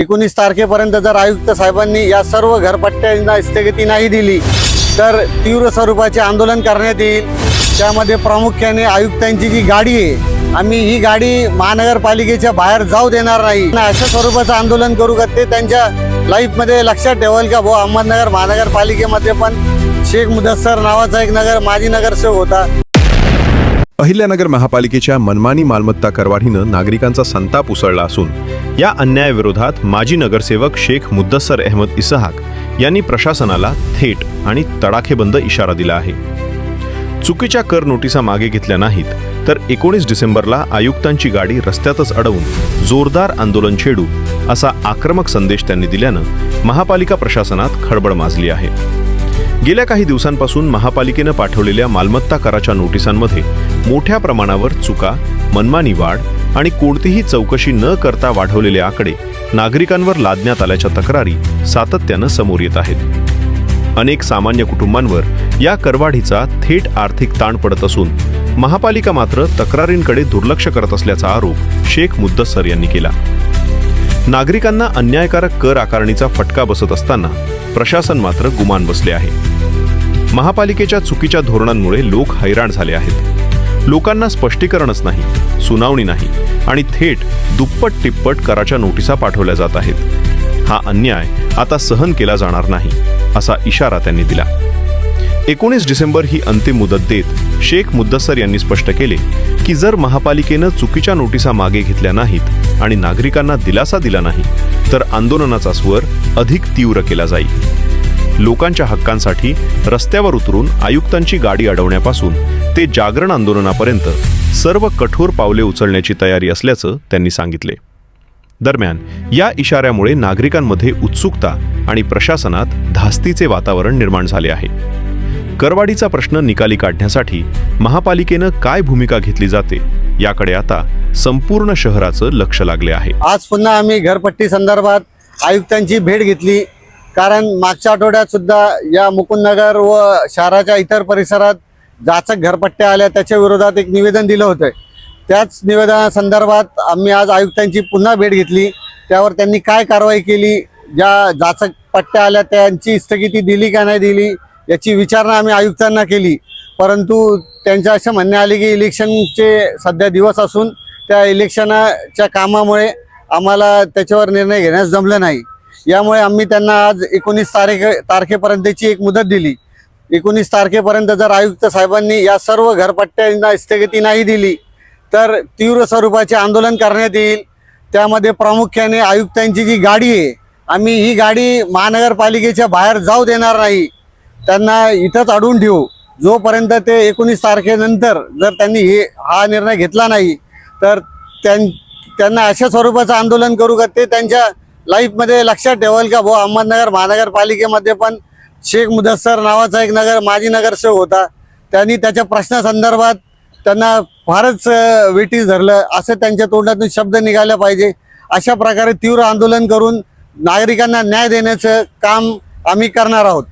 19 तारखेपर्यंत जर आयुक्त साहेबांनी या सर्व घरपट्ट्यांना स्थगिती नाही दिली तर तीव्र स्वरूपाचे आंदोलन करण्यात येईल। त्यामध्ये प्रामुख्याने आयुक्तांची जी गाडी आहे, आम्ही ही गाडी महानगरपालिकेच्या बाहेर जाऊ देणार नाही। अशा स्वरूपाचं आंदोलन करू का ते त्यांच्या लाईफमध्ये लक्षात ठेवाल का भाऊ, अहमदनगर महानगरपालिकेमध्ये पण शेख मुदस्सर नावाचा एक माजी नगरसेवक होता। अहिल्यानगर महापालिकेच्या मनमानी मालमत्ता करवाढीनं नागरिकांचा संताप उसळला असून या अन्यायाविरोधात माजी नगरसेवक शेख मुदस्सर अहमद इसहाक यांनी प्रशासनाला थेट आणि तडाखेबंद इशारा दिला आहे। चुकीच्या कर नोटिसा मागे घेतल्या नाहीत तर 19 डिसेंबरला आयुक्तांची गाडी रस्त्यातच अडवून जोरदार आंदोलन छेडू असा आक्रमक संदेश त्यांनी दिल्यानं महापालिका प्रशासनात खळबळ माजली आहे। गेल्या काही दिवसांपासून महापालिकेनं पाठवलेल्या मालमत्ता कराच्या नोटिसांमध्ये मोठ्या प्रमाणावर चुका, मनमानी वाढ आणि कोणतीही चौकशी न करता वाढवलेले आकडे नागरिकांवर लादण्यात आल्याच्या तक्रारी सातत्यानं समोर येत आहेत। अनेक सामान्य कुटुंबांवर या करवाढीचा थेट आर्थिक ताण पडत असून महापालिका मात्र तक्रारींकडे दुर्लक्ष करत असल्याचा आरोप शेख मुदस्सर यांनी केला। नागरिकांना अन्यायकारक कर आकारणीचा फटका बसत असताना प्रशासन मात्र गुमान बसले आहे। महापालिकेच्या चुकीच्या धोरणांमुळे लोक हैराण झाले आहेत। लोकांना स्पष्टीकरणच नाही, सुनावणी नाही आणि थेट दुप्पट तिप्पट कराच्या नोटिसा पाठवल्या जात आहेत। हा अन्याय आता सहन केला जाणार नाही असा इशारा त्यांनी दिला। 19 डिसेंबर ही अंतिम मुदत देत शेख मुदस्सर यांनी स्पष्ट केले की जर महापालिकेनं चुकीच्या नोटिसा मागे घेतल्या नाहीत आणि नागरिकांना दिलासा दिला नाही तर आंदोलनाचा स्वर अधिक तीव्र केला जाईल। लोकांच्या हक्कांसाठी रस्त्यावर उतरून आयुक्तांची गाडी अडवण्यापासून ते जागरण आंदोलनापर्यंत सर्व कठोर पावले उचलण्याची तयारी असल्याचं त्यांनी सांगितले। दरम्यान या इशाऱ्यामुळे नागरिकांमध्ये उत्सुकता आणि प्रशासनात धास्तीचे वातावरण निर्माण झाले आहे। करवाढीचा प्रश्न निकाली काढण्यासाठी महापालिकेनं काय भूमिका घेतली जाते याकडे आता संपूर्ण शहराचं लक्ष लागले आहे। आज पुन्हा आम्ही घरपट्टी संदर्भात आयुक्तांची भेट घेतली, कारण मागच्या आठवड्यात सुद्धा या मुकुंदनगर व शहराच्या इतर परिसरात जाचक घरपट्ट्या आल्या, त्याच्या विरोधात एक निवेदन दिलं होतं। त्याच निवेदनासंदर्भात आम्ही आज आयुक्तांची पुन्हा भेट घेतली। त्यावर त्यांनी काय कारवाई केली, ज्या जाचक पट्ट्या आल्या त्यांची स्थगिती दिली का नाही दिली याची विचारणा आम्ही आयुक्तांना केली, परंतु त्यांच्या असं म्हणणे आले की इलेक्शनचे सध्या दिवस असून त्या इलेक्शनाच्या कामामुळे आम्हाला त्याच्यावर निर्णय घेण्यास जमलं नाही। यामुळे आम्ही त्यांना आज 19 तारखेपर्यंतची एक मुदत दिली। 19 तारखेपर्यंत जर आयुक्त साहेबांनी या सर्व घरपट्ट्यांना स्थगिती नाही दिली तर तीव्र स्वरूपाचे आंदोलन करण्यात येईल। त्यामध्ये प्रामुख्याने आयुक्तांची जी गाडी आहे, आम्ही ही गाडी महानगरपालिकेच्या बाहेर जाऊ देणार नाही, त्यांना इथंच अडवून ठेवू जोपर्यंत ते 19 तारखेनंतर जर त्यांनी हा निर्णय घेतला नाही तर त्यांना अशा स्वरूपाचं आंदोलन करू का ते त्यांच्या लाईफमध्ये लक्षात ठेवाल का भाऊ, अहमदनगर महानगरपालिकेमध्ये पण शेख मुदस्सर नावाचा एक माजी नगरसेवक होता। त्यांनी त्याच्या प्रश्नासंदर्भात त्यांना फारच वेठीस धरलं, असं त्यांच्या तोंडातून शब्द निघाले पाहिजे। अशा प्रकारे तीव्र आंदोलन करून नागरिकांना न्याय देण्याचं काम आम्ही करणार आहोत।